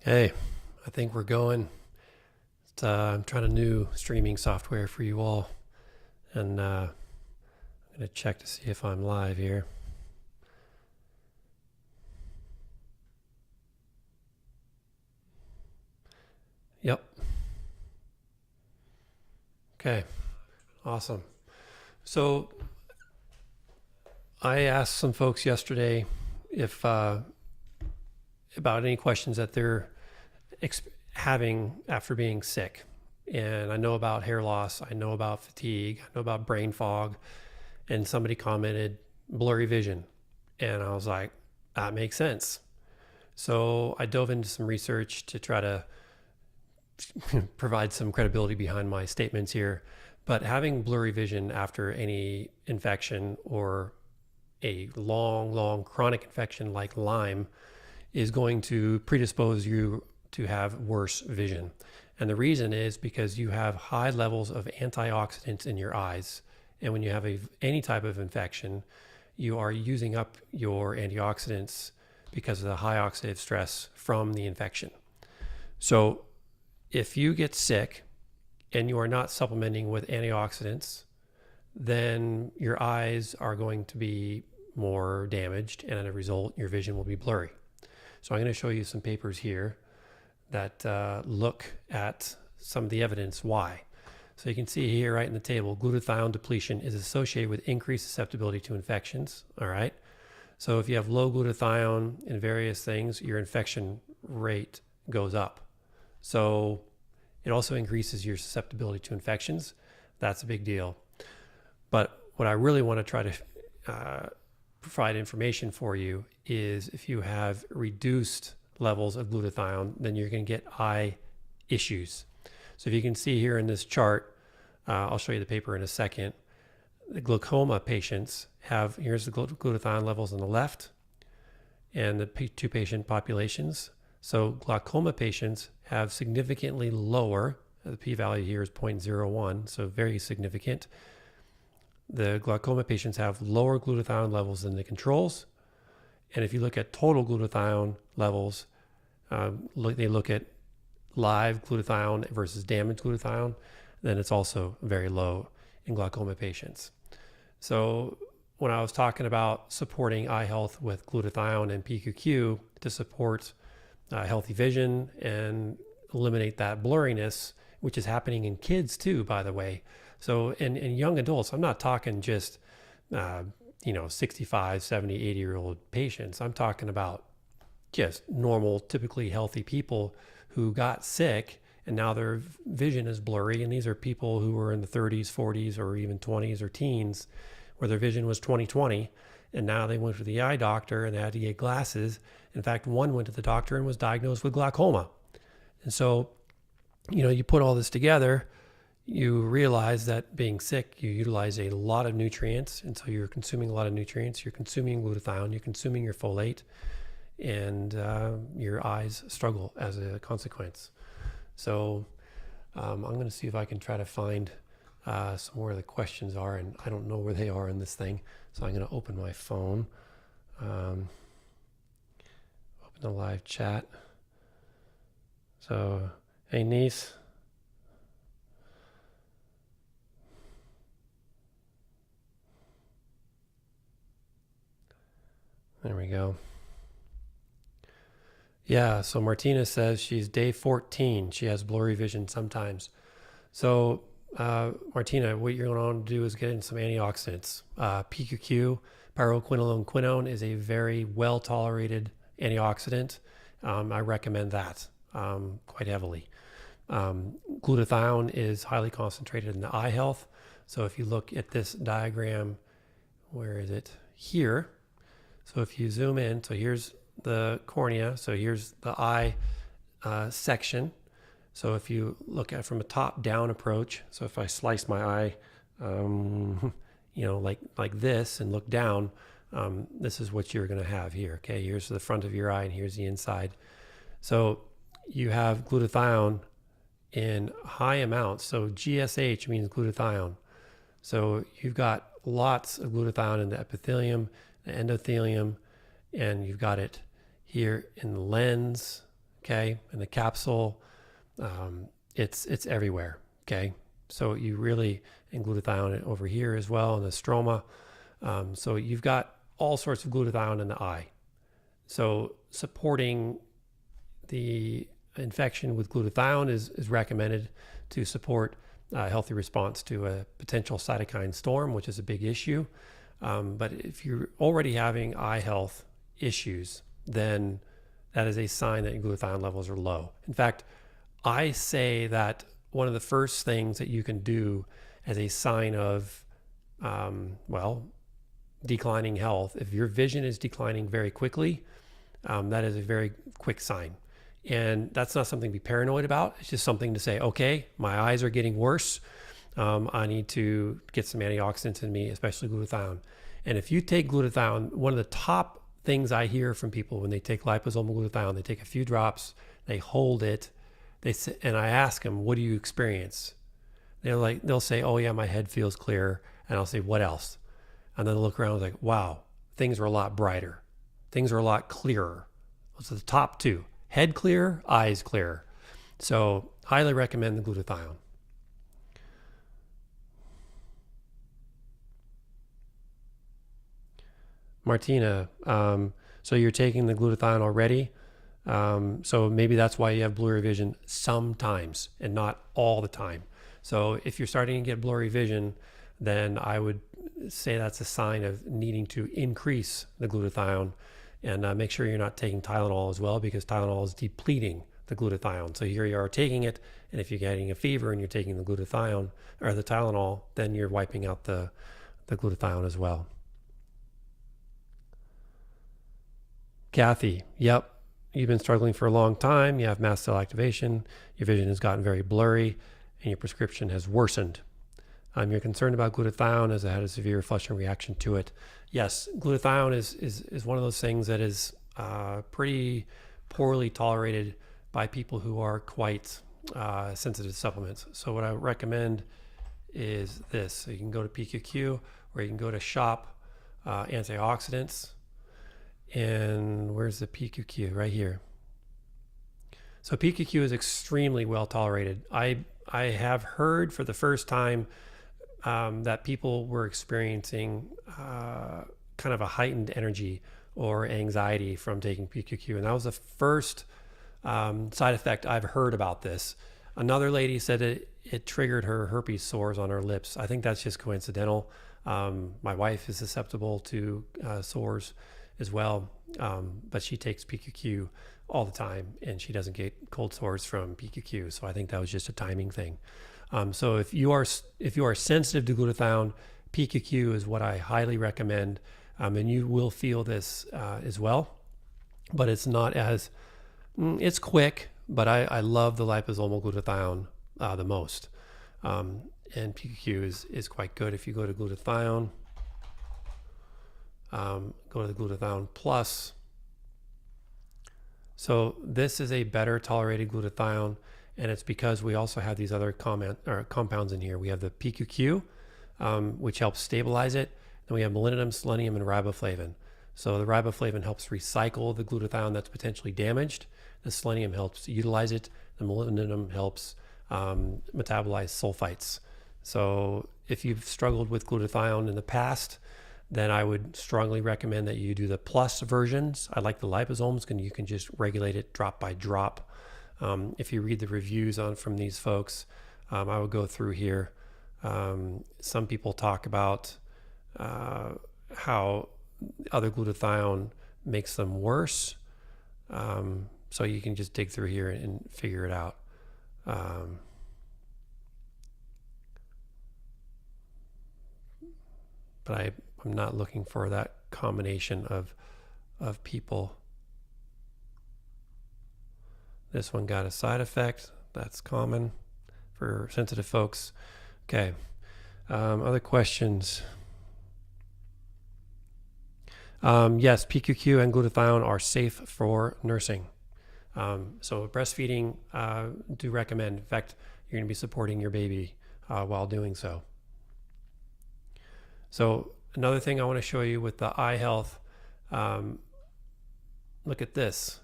Hey, I think we're going. I'm trying a new streaming software for you all, and I'm going to check to see if I'm live here. Yep. Okay, awesome. So I asked some folks yesterday if about any questions that they're having after being sick. And I know about hair loss, I know about fatigue, I know about brain fog, and somebody commented blurry vision. And I was like, that makes sense. So I dove into some research to try to provide some credibility behind my statements here. But having blurry vision after any infection or a long chronic infection like Lyme is going to predispose you to have worse vision. And the reason is because you have high levels of antioxidants in your eyes. And when you have any type of infection, you are using up your antioxidants because of the high oxidative stress from the infection. So if you get sick and you are not supplementing with antioxidants, then your eyes are going to be more damaged, and as a result, your vision will be blurry. So I'm going to show you some papers here that look at some of the evidence why. So you can see here right in the table, glutathione depletion is associated with increased susceptibility to infections. All right. So if you have low glutathione in various things, your infection rate goes up. So it also increases your susceptibility to infections. That's a big deal. But what I really want to try to provide information for you is if you have reduced levels of glutathione, then you're going to get eye issues. So if you can see here in this chart, I'll show you the paper in a second. The glaucoma patients have, here's the glutathione levels on the left and the two patient populations. So glaucoma patients have significantly lower, the p-value here is 0.01, so very significant. The glaucoma patients have lower glutathione levels than the controls. And if you look at total glutathione levels, they look at live glutathione versus damaged glutathione, then it's also very low in glaucoma patients. So when I was talking about supporting eye health with glutathione and PQQ to support healthy vision and eliminate that blurriness, which is happening in kids too, by the way. So in young adults, I'm not talking just 65, 70, 80-year-old patients. I'm talking about just normal, typically healthy people who got sick and now their vision is blurry. And these are people who were in the 30s, 40s, or even 20s or teens where their vision was 20/20. And now they went to the eye doctor and they had to get glasses. In fact, one went to the doctor and was diagnosed with glaucoma. And so, you put all this together, you realize that being sick, you utilize a lot of nutrients. And so you're consuming a lot of nutrients. You're consuming glutathione, you're consuming your folate, and your eyes struggle as a consequence. So I'm going to see if I can try to find some where the questions are, and I don't know where they are in this thing. So I'm going to open my phone, open the live chat. So, hey, niece. There we go. Yeah, so Martina says she's day 14. She has blurry vision sometimes. So, Martina, what you're going to do is get in some antioxidants. PQQ, pyroquinone quinone, is a very well-tolerated antioxidant. I recommend that quite heavily. Glutathione is highly concentrated in the eye health. So if you look at this diagram, where is it? Here. So if you zoom in, so here's the cornea. So here's the eye section. So if you look at it from a top-down approach, so if I slice my eye, like this and look down, this is what you're going to have here. Okay, here's the front of your eye and here's the inside. So you have glutathione in high amounts. So GSH means glutathione. So you've got lots of glutathione in the epithelium, the endothelium, and you've got it here in the lens. okay? And the capsule, it's everywhere, okay? So you really, and glutathione over here as well in the stroma. So you've got all sorts of glutathione in the eye. So supporting the infection with glutathione is recommended to support a healthy response to a potential cytokine storm, which is a big issue. But if you're already having eye health issues, then that is a sign that your glutathione levels are low. In fact, I say that one of the first things that you can do as a sign of, declining health, if your vision is declining very quickly, that is a very quick sign. And that's not something to be paranoid about. It's just something to say, okay, my eyes are getting worse. I need to get some antioxidants in me, especially glutathione. And if you take glutathione, one of the top things I hear from people when they take liposomal glutathione, they take a few drops, they hold it, and I ask them, what do you experience? They'll say, oh yeah, my head feels clear. And I'll say, what else? And then they'll look around and like, wow, things are a lot brighter. Things are a lot clearer. Those are the top two. Head clear, eyes clear. So highly recommend the glutathione. Martina, so you're taking the glutathione already. So maybe that's why you have blurry vision sometimes and not all the time. So if you're starting to get blurry vision, then I would say that's a sign of needing to increase the glutathione, and make sure you're not taking Tylenol as well, because Tylenol is depleting the glutathione. So here you are taking it, and if you're getting a fever and you're taking the glutathione or the Tylenol, then you're wiping out the glutathione as well. Kathy, yep, you've been struggling for a long time. You have mast cell activation. Your vision has gotten very blurry, and your prescription has worsened. You're concerned about glutathione as it had a severe flushing reaction to it. Yes, glutathione is one of those things that is pretty poorly tolerated by people who are quite sensitive to supplements. So what I recommend is this. So you can go to PQQ, or you can go to shop antioxidants. And where's the PQQ? Right here. So PQQ is extremely well tolerated. I have heard for the first time that people were experiencing kind of a heightened energy or anxiety from taking PQQ. And that was the first side effect I've heard about this. Another lady said it triggered her herpes sores on her lips. I think that's just coincidental. My wife is susceptible to sores as well, but she takes PQQ all the time, and she doesn't get cold sores from PQQ. So I think that was just a timing thing. So if you are sensitive to glutathione, PQQ is what I highly recommend, and you will feel this as well. But it's not as it's quick. But I love the liposomal glutathione the most, and PQQ is quite good. If you go to glutathione, go to the Glutathione Plus. So this is a better tolerated glutathione, and it's because we also have these other compounds in here. We have the PQQ, which helps stabilize it. Then we have molybdenum, selenium, and riboflavin. So the riboflavin helps recycle the glutathione that's potentially damaged. The selenium helps utilize it. The molybdenum helps metabolize sulfites. So if you've struggled with glutathione in the past, then I would strongly recommend that you do the plus versions. I like the liposomes, and you can just regulate it drop by drop. If you read the reviews from these folks, I would go through here. Some people talk about how other glutathione makes them worse. So you can just dig through here and figure it out. But I'm not looking for that combination of people. This one got a side effect. That's common for sensitive folks. Okay. Other questions? Yes, PQQ and glutathione are safe for nursing. So breastfeeding, do recommend. In fact, you're going to be supporting your baby while doing so. So another thing I want to show you with the eye health, look at this.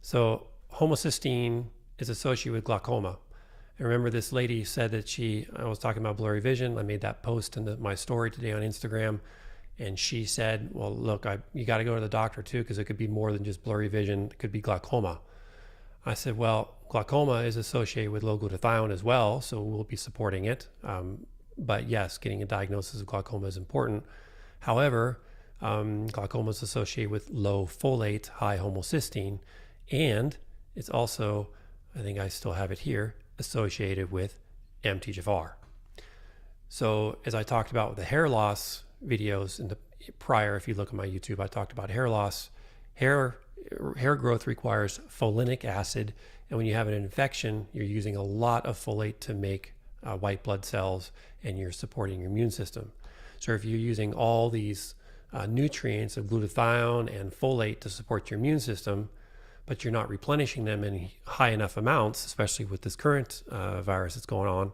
So homocysteine is associated with glaucoma. And remember, this lady said that I was talking about blurry vision. I made that post in my story today on Instagram. And she said, well, look, you got to go to the doctor too, because it could be more than just blurry vision. It could be glaucoma. I said, well, glaucoma is associated with low glutathione as well, so we'll be supporting it. But yes, getting a diagnosis of glaucoma is important. However, glaucoma is associated with low folate, high homocysteine, and it's also, I think I still have it here, associated with MTHFR. So as I talked about with the hair loss videos in the prior, if you look at my YouTube, I talked about hair loss. Hair growth requires folinic acid, and when you have an infection, you're using a lot of folate to make white blood cells, and you're supporting your immune system. So if you're using all these nutrients of glutathione and folate to support your immune system, but you're not replenishing them in high enough amounts, especially with this current virus that's going on,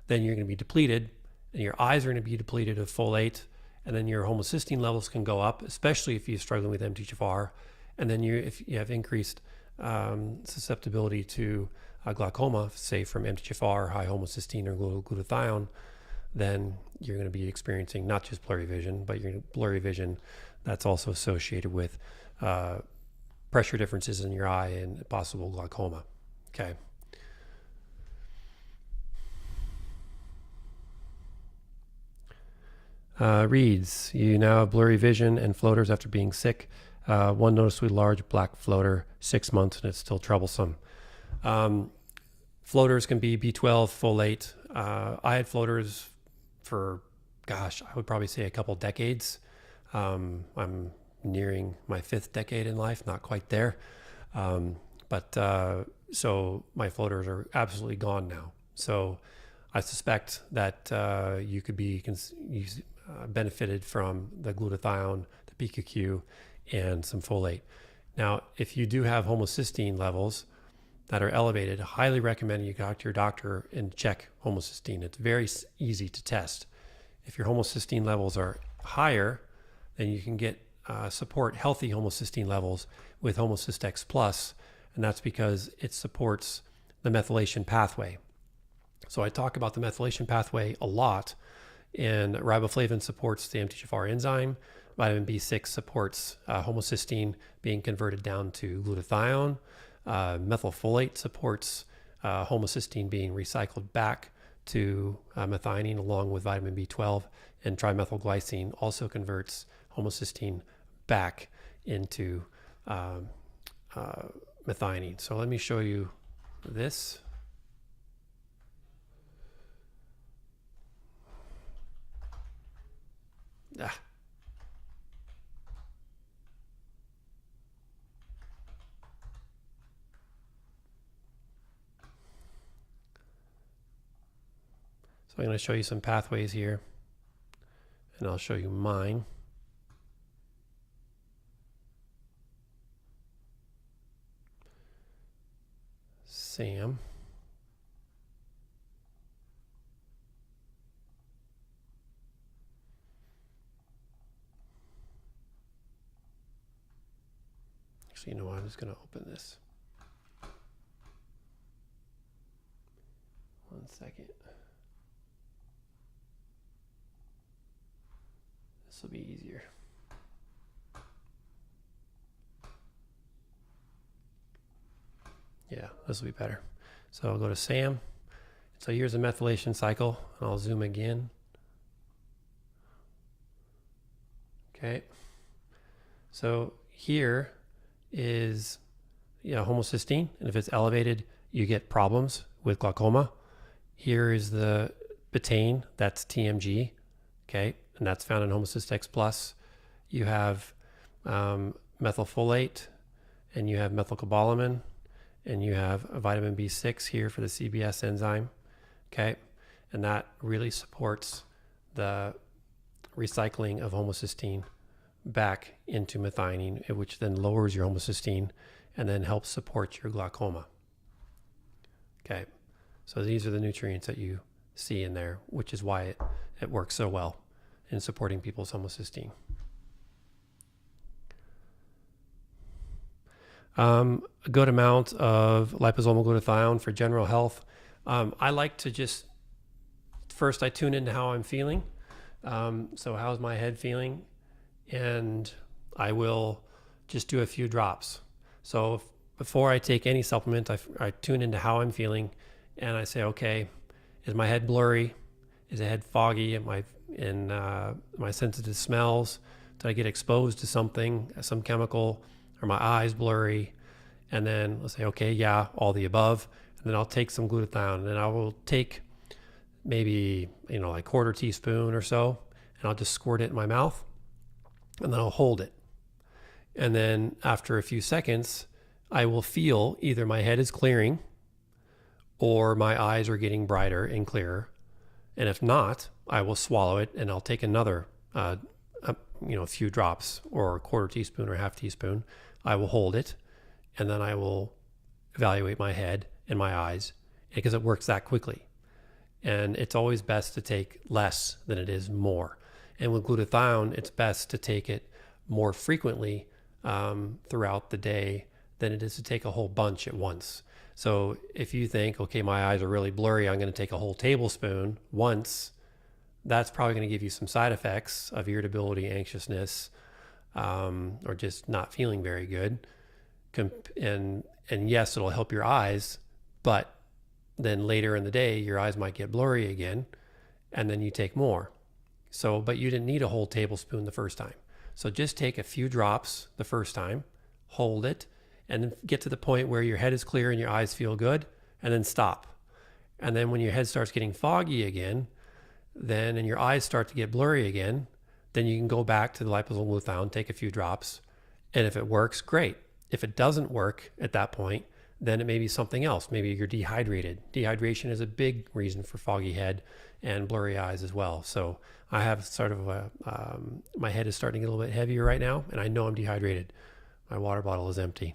then you're going to be depleted, and your eyes are going to be depleted of folate, and then your homocysteine levels can go up, especially if you're struggling with MTHFR, and then if you have increased susceptibility to glaucoma, say from MTHFR, high homocysteine or glutathione, then you're going to be experiencing not just blurry vision, but your blurry vision that's also associated with pressure differences in your eye and possible glaucoma. Okay. Reads, you now have blurry vision and floaters after being sick. One noticeably large black floater, 6 months, and it's still troublesome. Floaters can be B12, folate. I had floaters for, gosh, I would probably say a couple decades. I'm nearing my 5th decade in life, not quite there. So my floaters are absolutely gone now. So I suspect that you could be benefited from the glutathione, the PQQ, and some folate. Now, if you do have homocysteine levels that are elevated, I highly recommend you go to your doctor and check homocysteine. It's very easy to test. If your homocysteine levels are higher, then you can get support healthy homocysteine levels with HomocysteX Plus, and that's because it supports the methylation pathway. So I talk about the methylation pathway a lot, and riboflavin supports the MTHFR enzyme. Vitamin B6 supports homocysteine being converted down to glutathione. Methylfolate supports homocysteine being recycled back to methionine along with vitamin B12, and trimethylglycine also converts homocysteine back into methionine. So let me show you this. So I'm going to show you some pathways here, and I'll show you mine. Sam. Actually, you know what? I'm just going to open this. 1 second. This will be easier. Yeah, this will be better. So I'll go to Sam. So here's a methylation cycle, and I'll zoom again. Okay. So here is homocysteine, and if it's elevated, you get problems with glaucoma. Here is the betaine, that's TMG, okay, and that's found in HomocysteX Plus. You have methylfolate, and you have methylcobalamin, and you have a vitamin B6 here for the CBS enzyme, okay, and that really supports the recycling of homocysteine back into methionine, which then lowers your homocysteine and then helps support your glaucoma. Okay, so these are the nutrients that you see in there, which is why it works so well in supporting people's homocysteine. A good amount of liposomal glutathione for general health. I like to just, first I tune into how I'm feeling. So how's my head feeling? And I will just do a few drops. So before I take any supplement, I tune into how I'm feeling, and I say, okay, is my head blurry? Is the head foggy? Am I sensitive to smells? Did I get exposed to something, some chemical? Are my eyes blurry? And then let's say, okay, yeah, all the above. And then I'll take some glutathione, and then I will take maybe, like quarter teaspoon or so, and I'll just squirt it in my mouth, and then I'll hold it. And then after a few seconds, I will feel either my head is clearing or my eyes are getting brighter and clearer. And if not, I will swallow it, and I'll take another, a few drops or a quarter teaspoon or half teaspoon. I will hold it, and then I will evaluate my head and my eyes, because it works that quickly. And it's always best to take less than it is more. And with glutathione, it's best to take it more frequently throughout the day than it is to take a whole bunch at once. So if you think, okay, my eyes are really blurry, I'm going to take a whole tablespoon once, that's probably going to give you some side effects of irritability, anxiousness, or just not feeling very good. And yes, it'll help your eyes, but then later in the day, your eyes might get blurry again, and then you take more. So, but you didn't need a whole tablespoon the first time. So just take a few drops the first time, hold it, and then get to the point where your head is clear and your eyes feel good, and then stop. And then when your head starts getting foggy again, and your eyes start to get blurry again, then you can go back to the liposomal glutathione, take a few drops, and if it works, great. If it doesn't work at that point, then it may be something else. Maybe you're dehydrated. Dehydration is a big reason for foggy head and blurry eyes as well. So I have sort of my head is starting to get a little bit heavier right now, and I know I'm dehydrated. My water bottle is empty.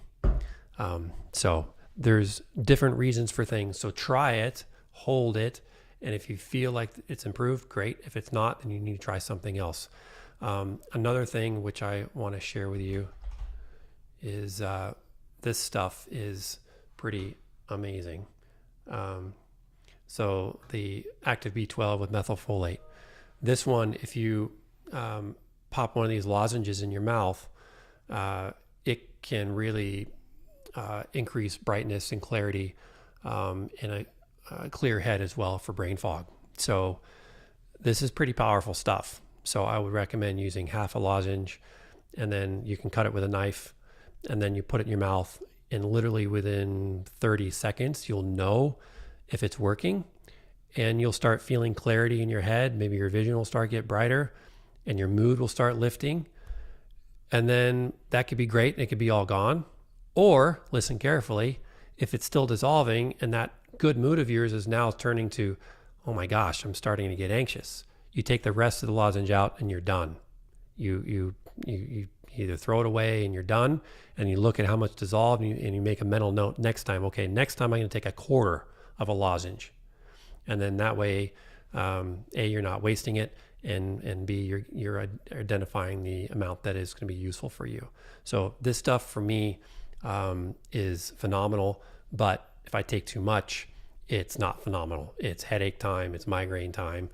So there's different reasons for things. So try it, hold it, and if you feel like it's improved, great. If it's not, then you need to try something else. Another thing which I want to share with you is this stuff is pretty amazing. So the active B12 with methylfolate. This one, if you pop one of these lozenges in your mouth, it can really increase brightness and clarity in a clear head as well for brain fog. So this is pretty powerful stuff. So I would recommend using half a lozenge, and then you can cut it with a knife, and then you put it in your mouth, and literally within 30 seconds, you'll know if it's working, and you'll start feeling clarity in your head. Maybe your vision will start to get brighter, and your mood will start lifting. And then that could be great, and it could be all gone. Or, listen carefully, if it's still dissolving and that good mood of yours is now turning to, oh my gosh, I'm starting to get anxious, you take the rest of the lozenge out and you're done. You either throw it away and you're done, and you look at how much dissolved, and you make a mental note next time. Okay, next time I'm going to take a quarter of a lozenge, and then that way, A, you're not wasting it, and B, you're identifying the amount that is going to be useful for you. So this stuff for me is phenomenal, but if I take too much, it's not phenomenal. It's headache time, it's migraine time,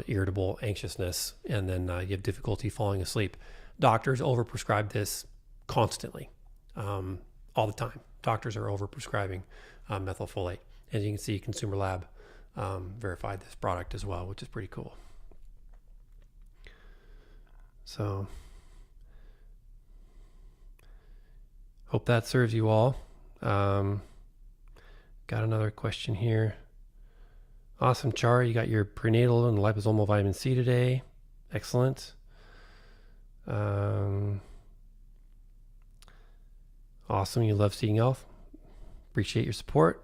irritable anxiousness, and then you have difficulty falling asleep. Doctors overprescribe this constantly, all the time. Doctors are overprescribing methylfolate. As you can see, Consumer Lab verified this product as well, which is pretty cool. So, hope that serves you all. Got another question here. Awesome, Char. You got your prenatal and liposomal vitamin C today. Excellent. Awesome. You love seeing Elf. Appreciate your support.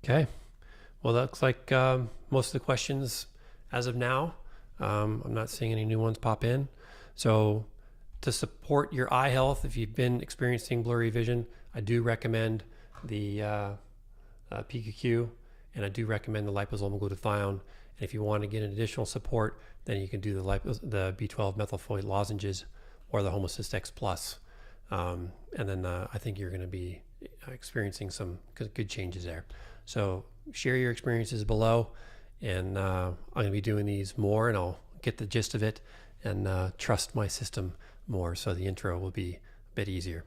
Okay. Well, that looks like most of the questions as of now. I'm not seeing any new ones pop in. So to support your eye health, if you've been experiencing blurry vision, I do recommend the PQQ, and I do recommend the liposomal glutathione. And if you want to get an additional support, then you can do the B12 methylfolate lozenges or the HomocysteX Plus. And then I think you're going to be experiencing some good changes there. So share your experiences below, and I'm going to be doing these more, and I'll get the gist of it and trust my system more, so the intro will be a bit easier.